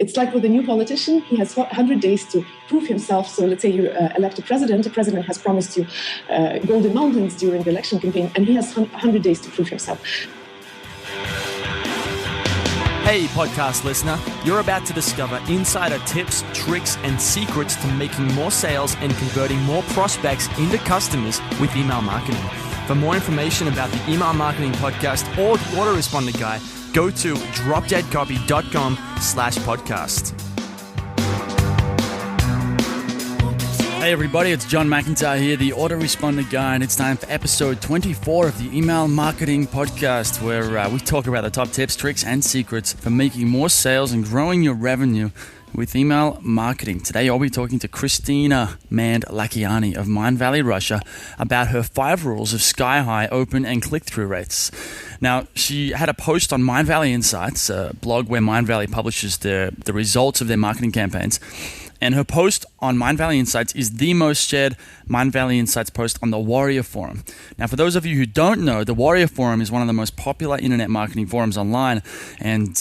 It's like with a new politician, he has 100 days to prove himself. So let's say you elect a president. The president has promised you golden mountains during the election campaign, and he has 100 days to prove himself. Hey podcast listener, you're about to discover insider tips, tricks, and secrets to making more sales and converting more prospects into customers with email marketing. For more information about the Email Marketing Podcast or the Autoresponder Guy, go to dropdeadcopy.com/podcast. Hey everybody, it's John McIntyre here, the Autoresponder Guy, and it's time for episode 24 of the Email Marketing Podcast, where we talk about the top tips, tricks, and secrets for making more sales and growing your revenue with email marketing. Today I'll be talking to Kristina Mand-Lakhiani of Mindvalley, Russia, about her 5 rules of sky-high open and click-through rates. Now, she had a post on Mindvalley Insights, a blog where Mindvalley publishes the results of their marketing campaigns. And her post on Mindvalley Insights is the most shared Mindvalley Insights post on the Warrior Forum. Now, for those of you who don't know, the Warrior Forum is one of the most popular internet marketing forums online. And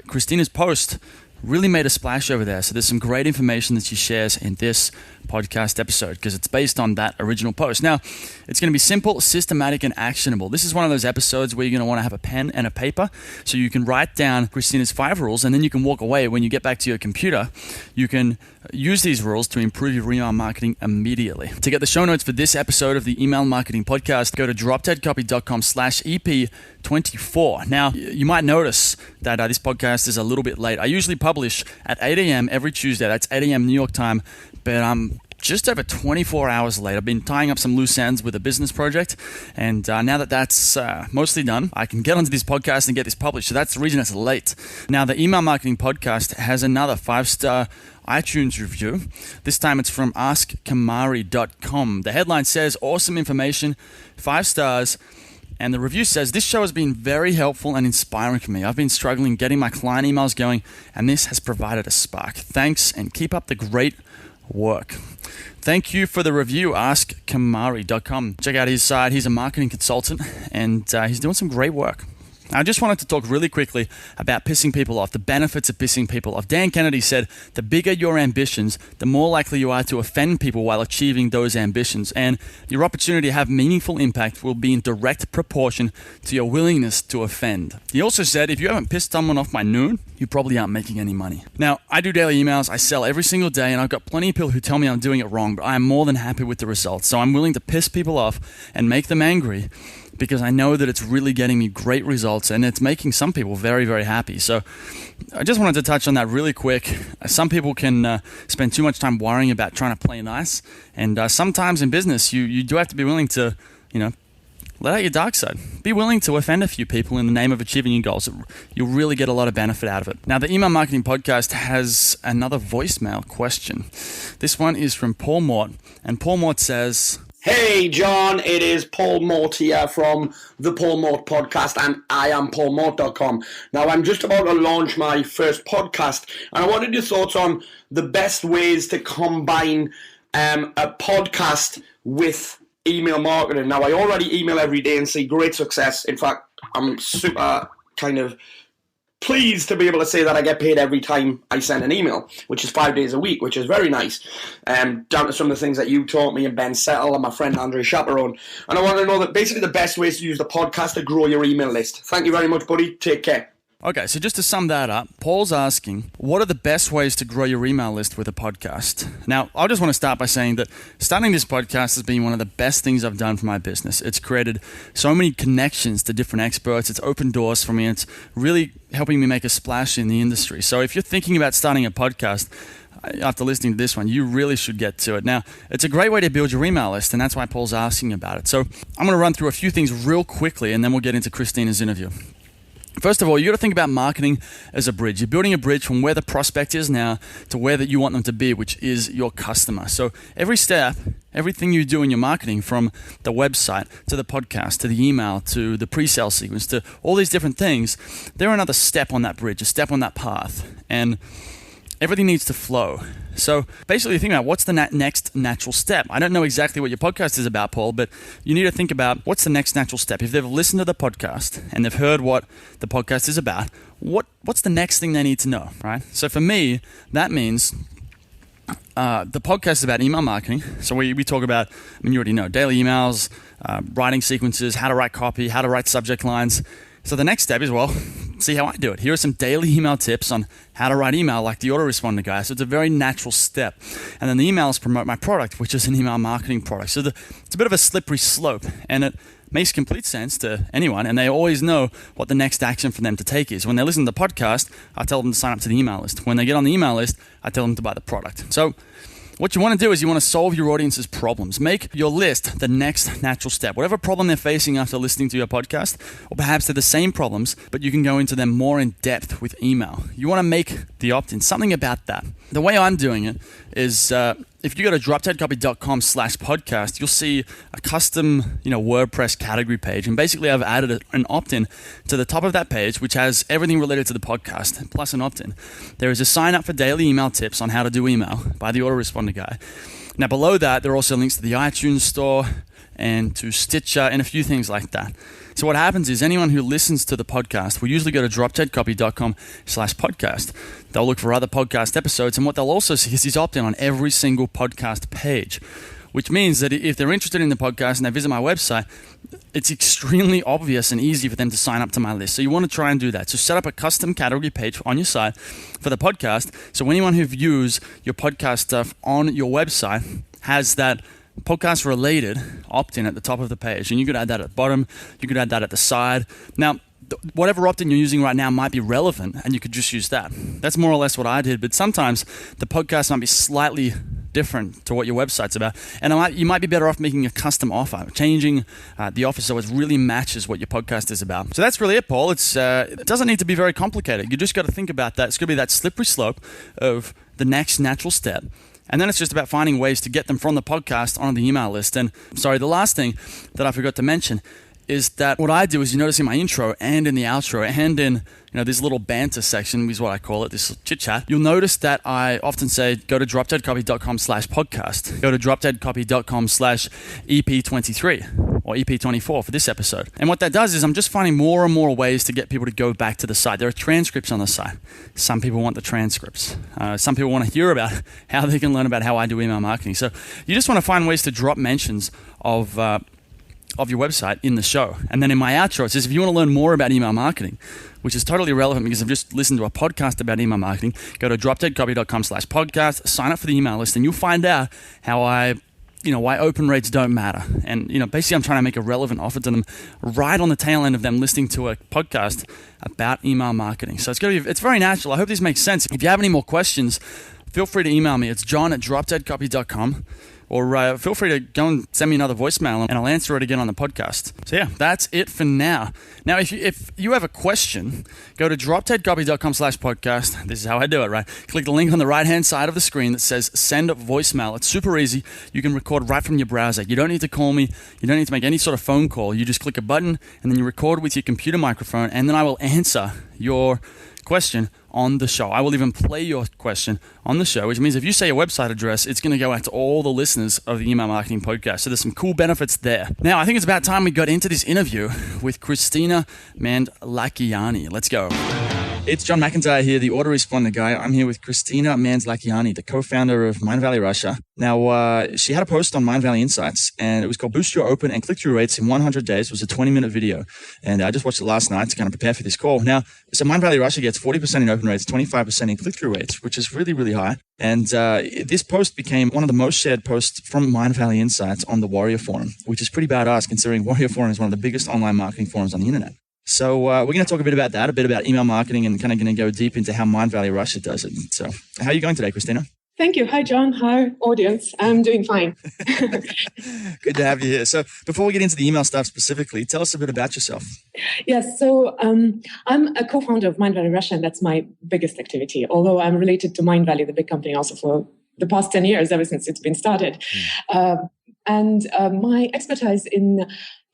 Kristina's post really made a splash over there. So there's some great information that she shares in this podcast episode because it's based on that original post. Now, it's going to be simple, systematic, and actionable. This is one of those episodes where you're going to want to have a pen and a paper so you can write down Kristina's 5 rules, and then you can walk away. When you get back to your computer, you can use these rules to improve your email marketing immediately. To get the show notes for this episode of the Email Marketing Podcast, go to dropdeadcopy.com/EP24. Now, you might notice that this podcast is a little bit late. I usually publish at 8 a.m. every Tuesday. That's 8 a.m. New York time, but I'm just over 24 hours late. I've been tying up some loose ends with a business project, and now that that's mostly done, I can get onto this podcast and get this published. So that's the reason it's late. Now, the Email Marketing Podcast has another 5-star iTunes review. This time it's from askkamari.com. The headline says, "Awesome information, 5 stars." And the review says, "This show has been very helpful and inspiring for me. I've been struggling getting my client emails going, and this has provided a spark. Thanks, and keep up the great work." Thank you for the review, askkamari.com. Check out his site. He's a marketing consultant, and he's doing some great work. I just wanted to talk really quickly about pissing people off, the benefits of pissing people off. Dan Kennedy said, "The bigger your ambitions, the more likely you are to offend people while achieving those ambitions. And your opportunity to have meaningful impact will be in direct proportion to your willingness to offend." He also said, "If you haven't pissed someone off by noon, you probably aren't making any money." Now, I do daily emails. I sell every single day, and I've got plenty of people who tell me I'm doing it wrong, but I am more than happy with the results. So I'm willing to piss people off and make them angry, because I know that it's really getting me great results and it's making some people very, very happy. So I just wanted to touch on that really quick. Some people can spend too much time worrying about trying to play nice. And sometimes in business, you do have to be willing to, let out your dark side. Be willing to offend a few people in the name of achieving your goals. You'll really get a lot of benefit out of it. Now, the Email Marketing Podcast has another voicemail question. This one is from Paul Mort. And Paul Mort says, "Hey John, it is Paul Mort here from the Paul Mort Podcast and I am paulmort.com. Now I'm just about to launch my first podcast and I wanted your thoughts on the best ways to combine a podcast with email marketing. Now I already email every day and see great success. In fact, I'm super kind of pleased to be able to say that I get paid every time I send an email, which is 5 days a week, which is very nice. Down to some of the things that you taught me and Ben Settle and my friend Andre Chaperone. And I want to know that basically the best way is to use the podcast to grow your email list. Thank you very much, buddy. Take care. Okay, so just to sum that up, Paul's asking, what are the best ways to grow your email list with a podcast? Now, I just want to start by saying that starting this podcast has been one of the best things I've done for my business. It's created so many connections to different experts. It's opened doors for me. And it's really helping me make a splash in the industry. So if you're thinking about starting a podcast, after listening to this one, you really should get to it. Now, it's a great way to build your email list, and that's why Paul's asking about it. So I'm going to run through a few things real quickly, and then we'll get into Kristina's interview. First of all, you got to think about marketing as a bridge. You're building a bridge from where the prospect is now to where that you want them to be, which is your customer. So every step, everything you do in your marketing, from the website to the podcast to the email to the pre-sale sequence to all these different things, they're another step on that bridge, a step on that path. And everything needs to flow. So basically think about what's the next natural step. I don't know exactly what your podcast is about, Paul, but you need to think about what's the next natural step. If they've listened to the podcast and they've heard what the podcast is about, what's the next thing they need to know, right? So for me, that means the podcast is about email marketing. So we talk about, you already know, daily emails, writing sequences, how to write copy, how to write subject lines. So the next step is, see how I do it. Here are some daily email tips on how to write email like the autoresponder guy. So it's a very natural step. And then the emails promote my product, which is an email marketing product. So it's a bit of a slippery slope, and it makes complete sense to anyone, and they always know what the next action for them to take is. When they listen to the podcast, I tell them to sign up to the email list. When they get on the email list, I tell them to buy the product. So what you want to do is you want to solve your audience's problems. Make your list the next natural step. Whatever problem they're facing after listening to your podcast, or perhaps they're the same problems, but you can go into them more in depth with email. You want to make the opt-in, something about that. The way I'm doing it is if you go to dropdeadcopy.com/podcast, you'll see a custom WordPress category page. And basically I've added an opt-in to the top of that page, which has everything related to the podcast, plus an opt-in. There is a sign up for daily email tips on how to do email by the autoresponder guy. Now below that, there are also links to the iTunes store and to Stitcher and a few things like that. So what happens is anyone who listens to the podcast will usually go to dropdeadcopy.com/podcast. They'll look for other podcast episodes, and what they'll also see is opt-in on every single podcast page, which means that if they're interested in the podcast and they visit my website, it's extremely obvious and easy for them to sign up to my list. So you want to try and do that. So set up a custom category page on your site for the podcast, so anyone who views your podcast stuff on your website has that podcast related opt-in at the top of the page, and you could add that at the bottom, you could add that at the side. Now whatever opt-in you're using right now might be relevant, and you could just use that. That's more or less what I did, but sometimes the podcast might be slightly different to what your website's about, and you might be better off making a custom offer, changing the offer so it really matches what your podcast is about. So that's really it, Paul. It doesn't need to be very complicated. You just got to think about that. It's going to be that slippery slope of the next natural step. And then it's just about finding ways to get them from the podcast onto the email list. And the last thing that I forgot to mention is that what I do is, you notice in my intro and in the outro and in this little banter section is what I call it, this chit chat, you'll notice that I often say go to dropdeadcopy.com/podcast, go to dropdeadcopy.com/EP23 or EP24 for this episode. And what that does is I'm just finding more and more ways to get people to go back to the site. There are transcripts on the site. Some people want the transcripts. Some people want to hear about how they can learn about how I do email marketing. So you just want to find ways to drop mentions of your website in the show. And then in my outro, it says, if you want to learn more about email marketing, which is totally irrelevant because I've just listened to a podcast about email marketing, go to dropdeadcopy.com/podcast, sign up for the email list, and you'll find out how why open rates don't matter. And, basically I'm trying to make a relevant offer to them right on the tail end of them listening to a podcast about email marketing. So it's very natural. I hope this makes sense. If you have any more questions, feel free to email me. It's john@dropdeadcopy.com. Or feel free to go and send me another voicemail, and I'll answer it again on the podcast. So yeah, that's it for now. Now, if you have a question, go to dropdeadcopy.com/podcast. This is how I do it, right? Click the link on the right-hand side of the screen that says send voicemail. It's super easy. You can record right from your browser. You don't need to call me. You don't need to make any sort of phone call. You just click a button, and then you record with your computer microphone, and then I will answer your question on the show. I will even play your question on the show, which means if you say your website address, it's going to go out to all the listeners of the Email Marketing Podcast. So there's some cool benefits there. Now, I think it's about time we got into this interview with Kristina Mand-Lakhiani. Let's go. It's John McIntyre here, the autoresponder guy. I'm here with Kristina Mand-Lakhiani, the co-founder of Mindvalley Russia. Now, she had a post on Mindvalley Insights, and it was called Boost Your Open and Click-Through Rates in 100 Days. It was a 20-minute video, and I just watched it last night to kind of prepare for this call. Now, so Mindvalley Russia gets 40% in open rates, 25% in click-through rates, which is really, really high. And this post became one of the most shared posts from Mindvalley Insights on the Warrior Forum, which is pretty badass considering Warrior Forum is one of the biggest online marketing forums on the internet. So we're going to talk a bit about that, a bit about email marketing, and kind of going to go deep into how Mindvalley Russia does it. So how are you going today, Kristina? Thank you. Hi, John. Hi, audience. I'm doing fine. Good to have you here. So before we get into the email stuff specifically, tell us a bit about yourself. Yes. So I'm a co-founder of Mindvalley Russia, and that's my biggest activity, although I'm related to Mindvalley, the big company, also for the past 10 years, ever since it's been started. And my expertise in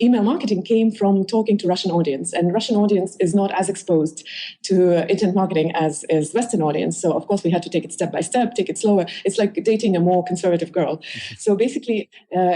email marketing came from talking to Russian audience, and Russian audience is not as exposed to internet marketing as is Western audience. So of course we had to take it step by step, take it slower. It's like dating a more conservative girl. So basically,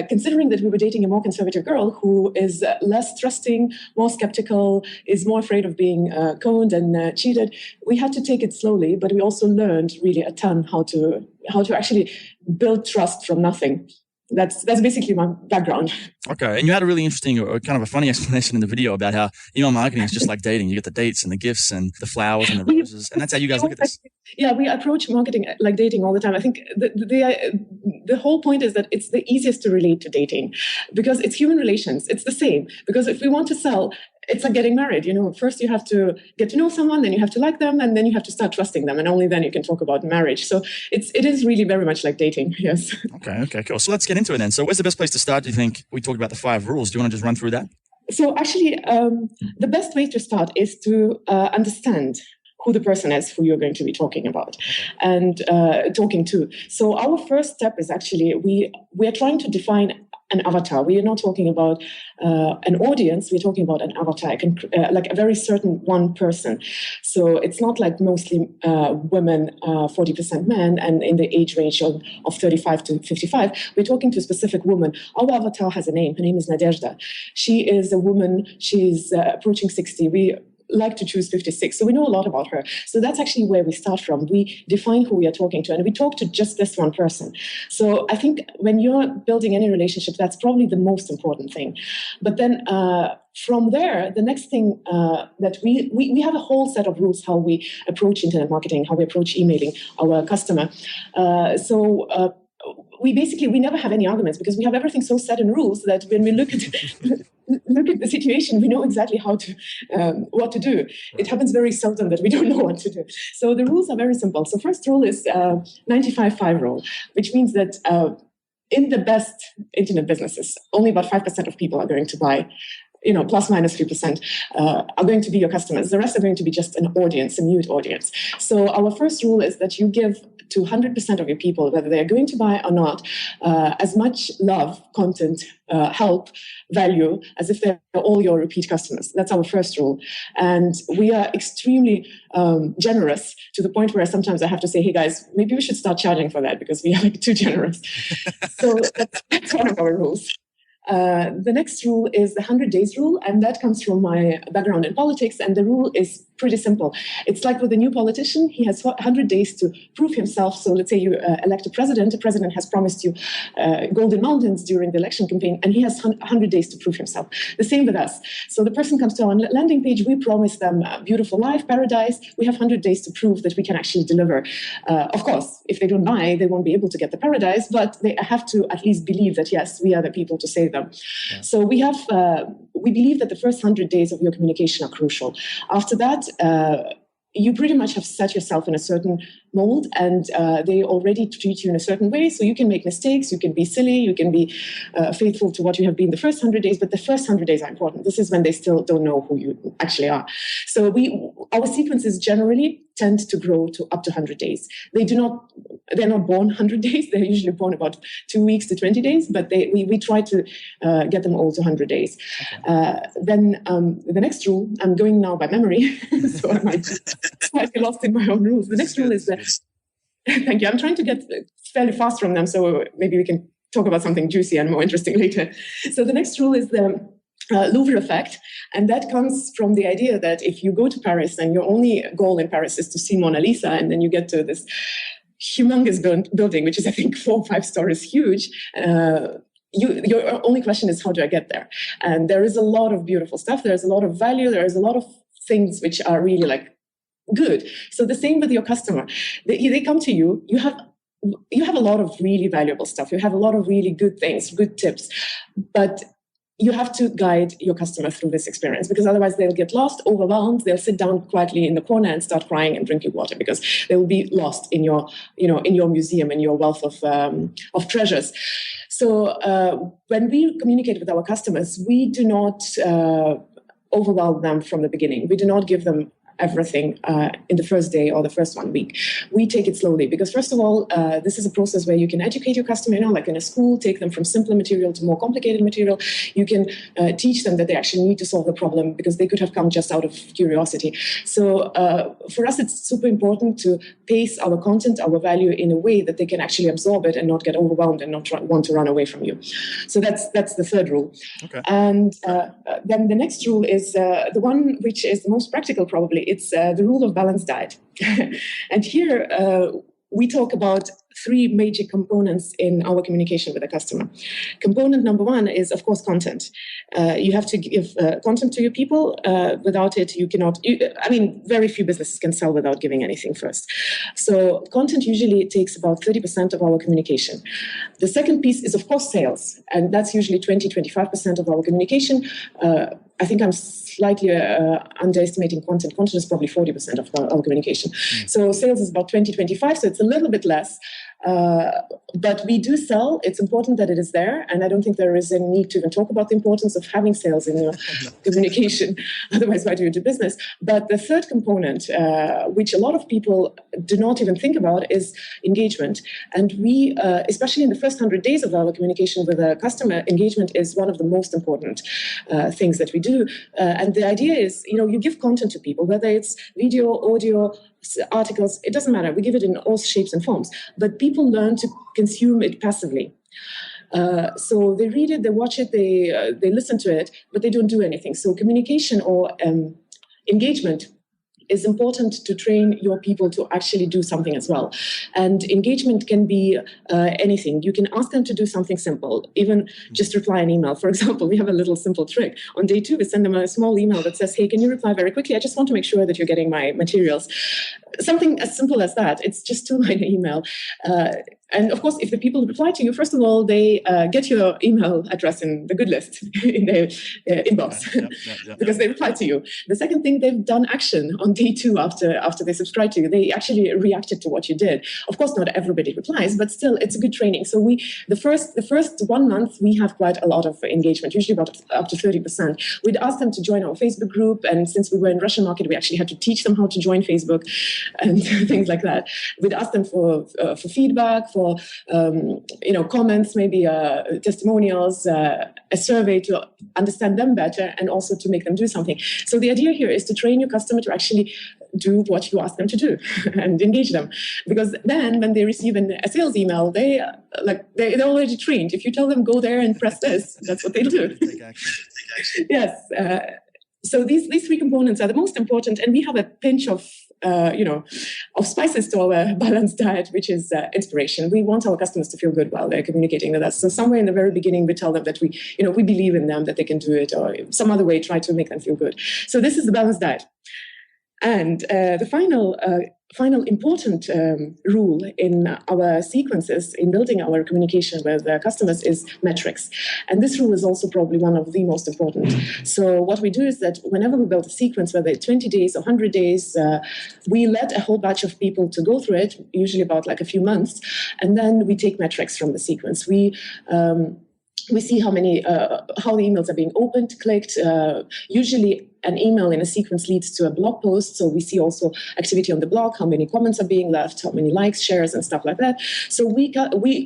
considering that we were dating a more conservative girl who is less trusting, more skeptical, is more afraid of being conned and cheated, we had to take it slowly. But we also learned really a ton how to actually build trust from nothing. That's basically my background. Okay. And you had a really interesting or kind of a funny explanation in the video about how email marketing is just like dating. You get the dates and the gifts and the flowers and the roses. And that's how you guys look at this. Yeah, we approach marketing like dating all the time. I think the whole point is that it's the easiest to relate to dating because it's human relations. It's the same. Because if we want to sell, it's like getting married. First you have to get to know someone, then you have to like them, and then you have to start trusting them. And only then you can talk about marriage. So it is really very much like dating. Yes. Okay, cool. So let's get into it then. So where's the best place to start, do you think? We talked about the 5 rules. Do you want to just run through that? So actually, the best way to start is to understand who the person is who you're going to be talking about and talking to. So our first step is actually we are trying to define an avatar. We are not talking about an audience. We're talking about an avatar, like a very certain one person. So it's not like mostly women, 40% men, and in the age range of 35 to 55. We're talking to a specific woman. Our avatar has a name. Her name is Nadezhda. She is a woman. She's approaching 60. We like to choose 56. So we know a lot about her. So that's actually where we start from. We define who we are talking to, and we talk to just this one person. So I think when you're building any relationship, that's probably the most important thing. But then from there, the next thing that we have a whole set of rules how we approach internet marketing, how we approach emailing our customer. We never have any arguments because we have everything so set in rules that when we look at the situation, we know exactly what to do. It happens very seldom that we don't know what to do. So the rules are very simple. So first rule is 95-5 rule, which means that in the best internet businesses, only about 5% of people are going to buy. Plus minus 3% are going to be your customers. The rest are going to be just an audience, a mute audience. So our first rule is that you give to 100% of your people, whether they're going to buy or not, as much love, content, help, value, as if they're all your repeat customers. That's our first rule. And we are extremely generous to the point where sometimes I have to say, hey guys, maybe we should start charging for that because we are like too generous. So that's one of our rules. The next rule is the 100 days rule, and that comes from my background in politics. And the rule is pretty simple. It's like with a new politician, he has 100 days to prove himself. So let's say you elect a president has promised you golden mountains during the election campaign, and he has 100 days to prove himself. The same with us. So the person comes to our landing page, we promise them a beautiful life, paradise. We have 100 days to prove that we can actually deliver. Of course, if they don't buy, they won't be able to get the paradise, but they have to at least believe that, yes, we are the people to save them. Yeah. So we believe that the first 100 days of your communication are crucial. After that, you pretty much have set yourself in a certain mold, and they already treat you in a certain way. So you can make mistakes, you can be silly, you can be faithful to what you have been the first 100 days, but the first 100 days are important. This is when they still don't know who you actually are. So our sequences generally tend to grow to up to 100 days. They're not born 100 days. They're usually born about 2 weeks to 20 days, but we try to get them all to 100 days. Okay. Then the next rule, I'm going now by memory, so I might be lost in my own rules. The next rule is that, thank you, I'm trying to get fairly fast from them, so maybe we can talk about something juicy and more interesting later. So the next rule is the Louvre effect, and that comes from the idea that if you go to Paris and your only goal in Paris is to see Mona Lisa, and then you get to this humongous building, which is I think 4 or 5 stories huge, your only question is, how do I get there? And there is a lot of beautiful stuff. There's a lot of value. There is a lot of things which are really like good. So the same with your customer. They come to you. You have a lot of really valuable stuff. You have a lot of really good things, good tips, but you have to guide your customer through this experience, because otherwise they'll get lost, overwhelmed. They'll sit down quietly in the corner and start crying and drinking water because they will be lost in your museum and your wealth of treasures. So when we communicate with our customers, we do not overwhelm them from the beginning. We do not give them everything in the first day or the first 1 week. We take it slowly because, first of all, this is a process where you can educate your customer, like in a school, take them from simpler material to more complicated material. You can teach them that they actually need to solve the problem because they could have come just out of curiosity. So for us, it's super important to pace our content, our value in a way that they can actually absorb it and not get overwhelmed and not want to run away from you. So that's the third rule. Okay. And then the next rule is the one which is the most practical, probably. It's the rule of balanced diet. And here we talk about 3 major components in our communication with the customer. Component number 1 is, of course, content. You have to give content to your people. Without it, you cannot. Very few businesses can sell without giving anything first. So content usually takes about 30% of our communication. The second piece is, of course, sales. And that's usually 20-25% of our communication. I think I'm slightly underestimating content. Content is probably 40% of our communication. So sales is about 20-25, so it's a little bit less. But we do sell. It's important that it is there. And I don't think there is any need to even talk about the importance of having sales in your communication. Otherwise, why do you do business? But the third component, which a lot of people do not even think about, is engagement. And we, especially in the first 100 days of our communication with a customer, engagement is one of the most important things that we do. And the idea is, you give content to people, whether it's video, audio, articles, it doesn't matter. We give it in all shapes and forms. But people learn to consume it passively. So they read it, they watch it, they listen to it, but they don't do anything. So communication or engagement is important to train your people to actually do something as well. And engagement can be anything. You can ask them to do something simple, even just reply an email. For example, we have a little simple trick. On day 2, we send them a small email that says, hey, can you reply very quickly? I just want to make sure that you're getting my materials. Something as simple as that. It's just 2-line email. And of course, if the people reply to you, first of all, they get your email address in the good list in their inbox because they replied to you. The second thing, they've done action on day 2 after they subscribe to you. They actually reacted to what you did. Of course, not everybody replies, but still, it's a good training. So the first 1 month, we have quite a lot of engagement, usually about up to 30%. We'd ask them to join our Facebook group, and since we were in Russian market, we actually had to teach them how to join Facebook and things like that. We'd ask them for feedback, for comments, maybe testimonials, a survey to understand them better and also to make them do something. So the idea here is to train your customer to actually do what you ask them to do and engage them. Because then when they receive a sales email, they're already trained. If you tell them go there and press this, that's what they'll do. Take action. Yes. So these 3 components are the most important, and we have a pinch of spices to our balanced diet, which is inspiration. We want our customers to feel good while they're communicating with us. So somewhere in the very beginning, we tell them that we believe in them, that they can do it, or some other way, try to make them feel good. So this is the balanced diet. And the final important rule in our sequences in building our communication with customers is metrics. And this rule is also probably one of the most important. So what we do is that whenever we build a sequence, whether it's 20 days or 100 days, we let a whole batch of people to go through it, usually about like a few months, and then we take metrics from the sequence. We see how the emails are being opened, clicked. Usually an email in a sequence leads to a blog post. So we see also activity on the blog, how many comments are being left, how many likes, shares, and stuff like that. So we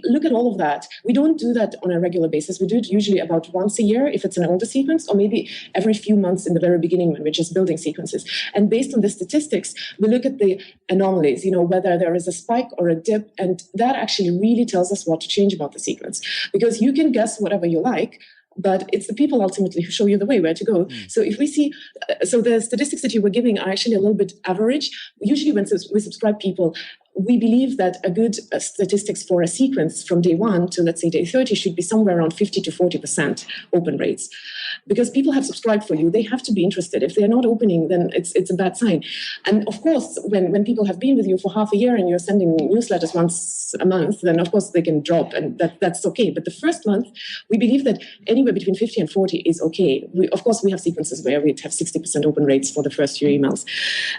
look at all of that. We don't do that on a regular basis. We do it usually about once a year if it's an older sequence, or maybe every few months in the very beginning when we're just building sequences. And based on the statistics, we look at the anomalies, whether there is a spike or a dip, and that actually really tells us what to change about the sequence. Because you can guess whatever you like, but it's the people ultimately who show you the way where to go. So if we see, the statistics that you were giving are actually a little bit average. Usually when we subscribe people, we believe that a good statistics for a sequence from day 1 to, let's say, day 30 should be somewhere around 50 to 40% open rates. Because people have subscribed for you, they have to be interested. If they're not opening, then it's a bad sign. And of course, when people have been with you for half a year and you're sending newsletters once a month, then of course they can drop, and that's okay. But the first month, we believe that anywhere between 50 and 40 is okay. Of course, we have sequences where we have 60% open rates for the first few emails.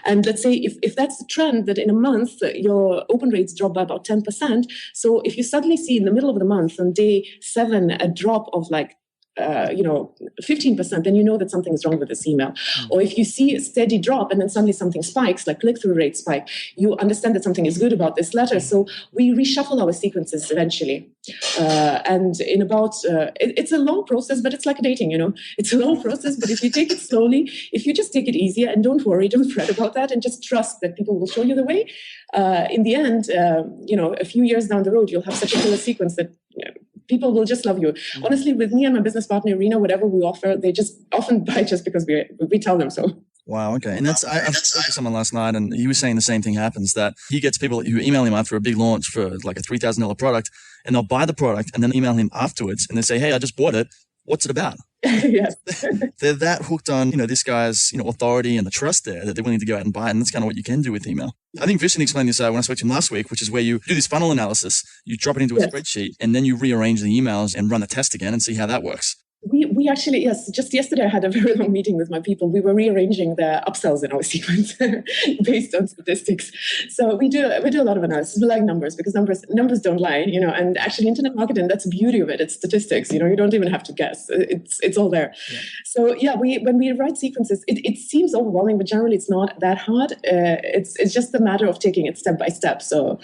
And let's say if that's the trend, that in a month, your open rates drop by about 10%. So if you suddenly see in the middle of the month, on day 7, a drop of like 15%, then you know that something is wrong with this email. Or if you see a steady drop and then suddenly something spikes, like click-through rate spike, you understand that something is good about this letter. So we reshuffle our sequences eventually. And in about, it's a long process, but it's like dating, it's a long process, but if you take it slowly, if you just take it easier and don't worry, don't fret about that and just trust that people will show you the way, in the end, a few years down the road, you'll have such a killer sequence that people will just love you. Honestly, with me and my business partner, Irina, whatever we offer, they just often buy just because we tell them so. Wow. Okay. And I spoke to someone last night and he was saying the same thing happens, that he gets people who email him after a big launch for like a $3,000 product, and they'll buy the product and then email him afterwards and they say, hey, I just bought it. What's it about? Yes. They're that hooked on, this guy's, authority and the trust there that they're willing to go out and buy it. And that's kind of what you can do with email. I think Kristina explained this when I spoke to him last week, which is where you do this funnel analysis, you drop it into a spreadsheet, and then you rearrange the emails and run the test again and see how that works. We actually, yes, just yesterday I had a very long meeting with my people. We were rearranging the upsells in our sequence based on statistics. So we do a lot of analysis. We like numbers because numbers don't lie, and actually internet marketing, that's the beauty of it. It's statistics, you don't even have to guess. It's all there. Yeah. So when we write sequences, it seems overwhelming, but generally it's not that hard. It's just a matter of taking it step by step. So,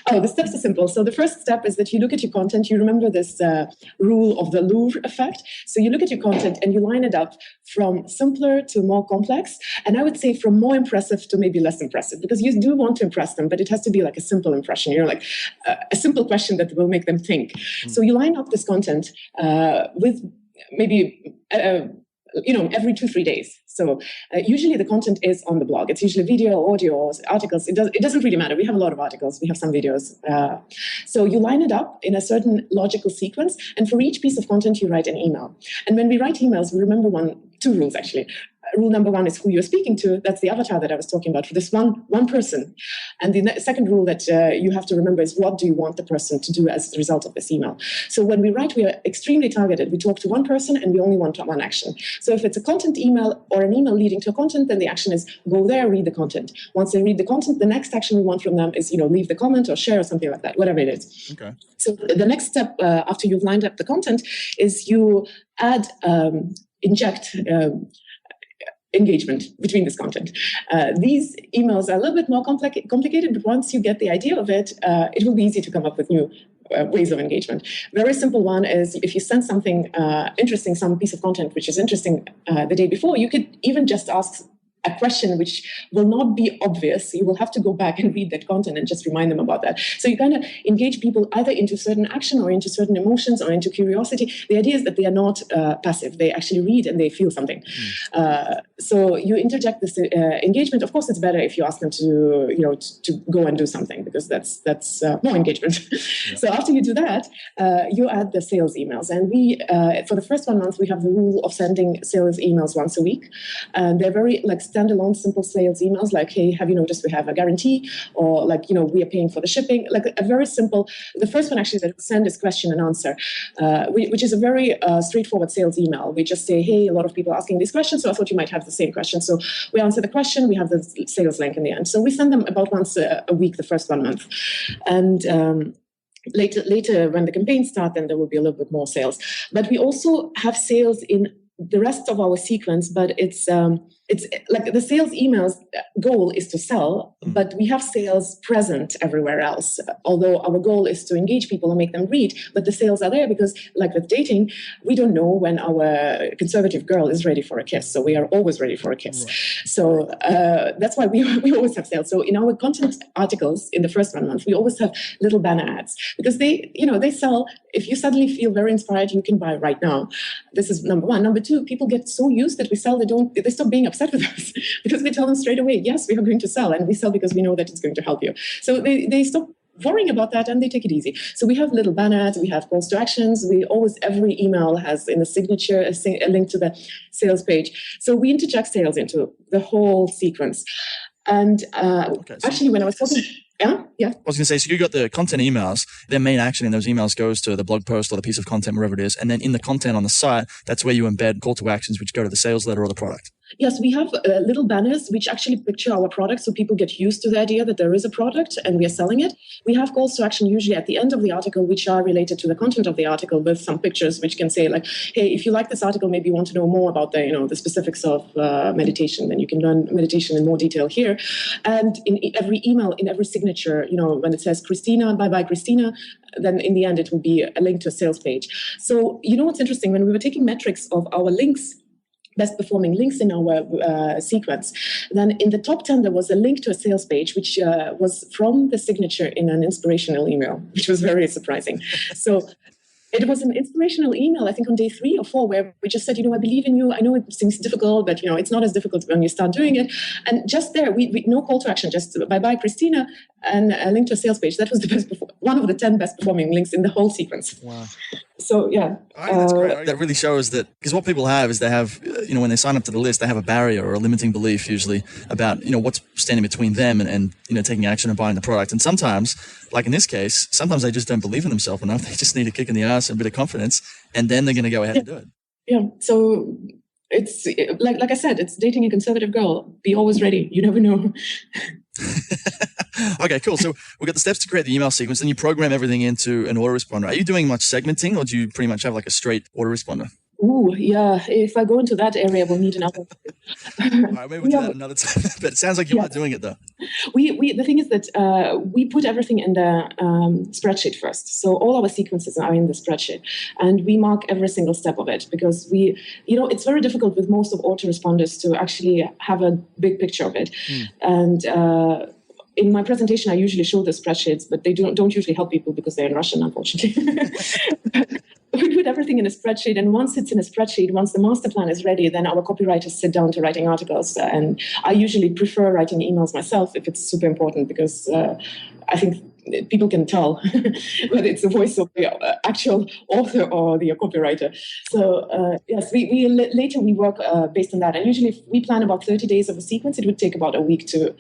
so the steps are simple. So the first step is that you look at your content. You remember this rule of the Louvre effect. So you look at your content and you line it up from simpler to more complex. And I would say from more impressive to maybe less impressive, because you do want to impress them, but it has to be like a simple impression, like a simple question that will make them think. So you line up this content with maybe every 2-3 days. So usually the content is on the blog. It's usually video, audio, articles. It doesn't really matter. We have a lot of articles. We have some videos. So you line it up in a certain logical sequence. And for each piece of content, you write an email. And when we write emails, we remember two rules, actually. Rule number one is who you're speaking to. That's the avatar that I was talking about for this one person. And the second rule that you have to remember is what do you want the person to do as a result of this email. So when we write, we are extremely targeted. We talk to one person and we only want one action. So if it's a content email or an email leading to a content, then the action is go there, read the content. Once they read the content, the next action we want from them is, leave the comment or share or something like that, whatever it is. Okay. So the next step after you've lined up the content is you inject engagement between this content. These emails are a little bit more complicated, but once you get the idea of it, it will be easy to come up with new ways of engagement. Very simple one is if you send something interesting, some piece of content which is interesting the day before, you could even just ask a question which will not be obvious. You will have to go back and read that content and just remind them about that. So you kind of engage people either into certain action or into certain emotions or into curiosity. The idea is that they are not passive. They actually read and they feel something. So you interject this engagement. Of course, it's better if you ask them to go and do something, because that's more engagement. Yeah. So after you do that, you add the sales emails. And we, for the first 1 month, we have the rule of sending sales emails once a week. And they're very standalone, simple sales emails like, hey, have you noticed we have a guarantee? Or we are paying for the shipping. Like a very simple, the first one actually that we send is question and answer, which is a very straightforward sales email. We just say, hey, a lot of people are asking these questions, so I thought you might have the same question. So we answer the question, we have the sales link in the end. So we send them about once a week, the first 1 month. And later when the campaigns start, then there will be a little bit more sales. But we also have sales in the rest of our sequence, but it's like the sales emails goal is to sell, but we have sales present everywhere else. Although our goal is to engage people and make them read, but the sales are there because, like with dating, we don't know when our conservative girl is ready for a kiss. So we are always ready for a kiss. Right. So that's why we always have sales. So in our content articles in the first 1 month, we always have little banner ads because they sell. If you suddenly feel very inspired, you can buy right now. This is number one. Number two, people get so used that we sell, they stop being upset with us because we tell them straight away, yes, we are going to sell, and we sell because we know that it's going to help you. So they stop worrying about that and they take it easy. So we have little banners, we have calls to actions. Every email has in the signature a link to the sales page. So we interject sales into the whole sequence. And actually, when I was talking... Yeah. I was going to say, so you got the content emails, their main action in those emails goes to the blog post or the piece of content, wherever it is. And then in the content on the site, that's where you embed call to actions, which go to the sales letter or the product. Yes, we have little banners which actually picture our product so people get used to the idea that there is a product and we are selling it. We have calls to action usually at the end of the article which are related to the content of the article with some pictures which can say like, hey, if you like this article, maybe you want to know more about the specifics of meditation, then you can learn meditation in more detail here. And in every email, in every signature, when it says Kristina, bye-bye Kristina, then in the end it will be a link to a sales page. So what's interesting, when we were taking metrics of our links, best performing links in our sequence, then in the top 10 there was a link to a sales page which was from the signature in an inspirational email, which was very surprising. So it was an inspirational email, I think on day 3 or 4, where we just said, I believe in you. I know it seems difficult, but it's not as difficult when you start doing it. And just there, we no call to action, just bye-bye Kristina and a link to a sales page. That was one of the 10 best performing links in the whole sequence. Wow. So yeah, that's great. That really shows that, because what people have is they have, when they sign up to the list, they have a barrier or a limiting belief usually about, what's standing between them and taking action and buying the product. And sometimes, like in this case, sometimes they just don't believe in themselves enough. They just need a kick in the ass and a bit of confidence, and then they're going to go ahead and do it. Yeah. So it's like I said, it's dating a conservative girl. Be always ready. You never know. Okay, cool. So we've got the steps to create the email sequence, and you program everything into an autoresponder. Are you doing much segmenting, or do you pretty much have like a straight autoresponder? Ooh, yeah. If I go into that area, we'll need another. All right, maybe we'll do that another time. But it sounds like you are doing it, though. The thing is that we put everything in the spreadsheet first. So all our sequences are in the spreadsheet, and we mark every single step of it, because it's very difficult with most of autoresponders to actually have a big picture of it. And in my presentation, I usually show the spreadsheets, but they don't usually help people because they're in Russian, unfortunately. We put everything in a spreadsheet, and once it's in a spreadsheet, once the master plan is ready, then our copywriters sit down to writing articles. And I usually prefer writing emails myself if it's super important, because I think people can tell whether it's the voice of the actual author or the copywriter. So yes, we later we work based on that. And usually if we plan about 30 days of a sequence, it would take about a week to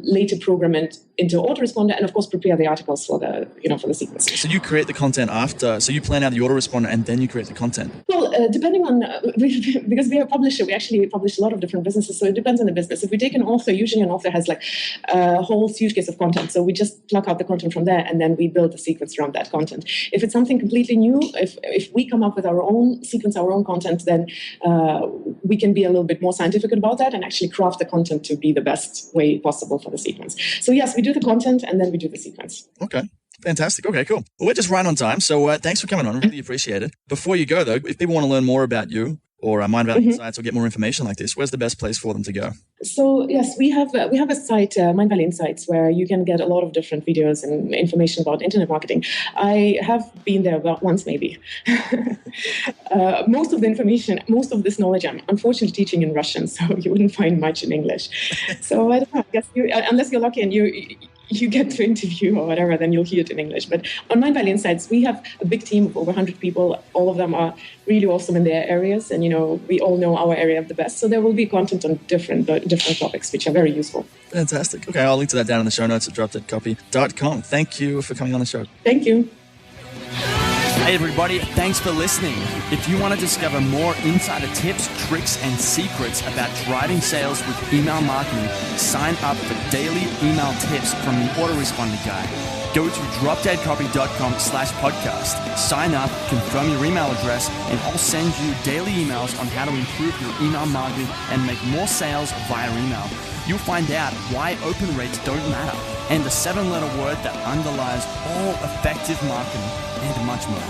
later program it into autoresponder, and of course prepare the articles for the for the sequence. So you create the content after, so you plan out the autoresponder and then you create the content? Well, depending on, because we are a publisher, we actually publish a lot of different businesses, so it depends on the business. If we take an author, usually an author has like a whole huge case of content, so we just pluck out the content from there and then we build the sequence around that content. If it's something completely new, if we come up with our own sequence, our own content, then we can be a little bit more scientific about that and actually craft the content to be the best way possible for the sequence. So yes, we do the content and then we do the sequence. Okay. Fantastic. Okay, cool. Well, we're just right on time. So thanks for coming on. I really appreciate it. Before you go, though, if people want to learn more about you or Mind Valley Insights or get more information like this, where's the best place for them to go? So yes, we have a site, Mind Valley Insights, where you can get a lot of different videos and information about internet marketing. I have been there about once, maybe. Most of the information, most of this knowledge, I'm unfortunately teaching in Russian, so you wouldn't find much in English. So I don't know. I guess unless you're lucky and you get to interview or whatever, then you'll hear it in English. But on Mind Valley Insights, we have a big team of over 100 people. All of them are really awesome in their areas. And, we all know our area the best. So there will be content on different topics, which are very useful. Fantastic. Okay, I'll link to that down in the show notes at dropdeadcopy.com. Thank you for coming on the show. Thank you. Hey everybody, thanks for listening. If you want to discover more insider tips, tricks, and secrets about driving sales with email marketing, sign up for daily email tips from the Autoresponder Guy. Go to dropdeadcopy.com/podcast. Sign up, confirm your email address, and I'll send you daily emails on how to improve your email marketing and make more sales via email. You'll find out why open rates don't matter and the 7-letter word that underlies all effective marketing and much more.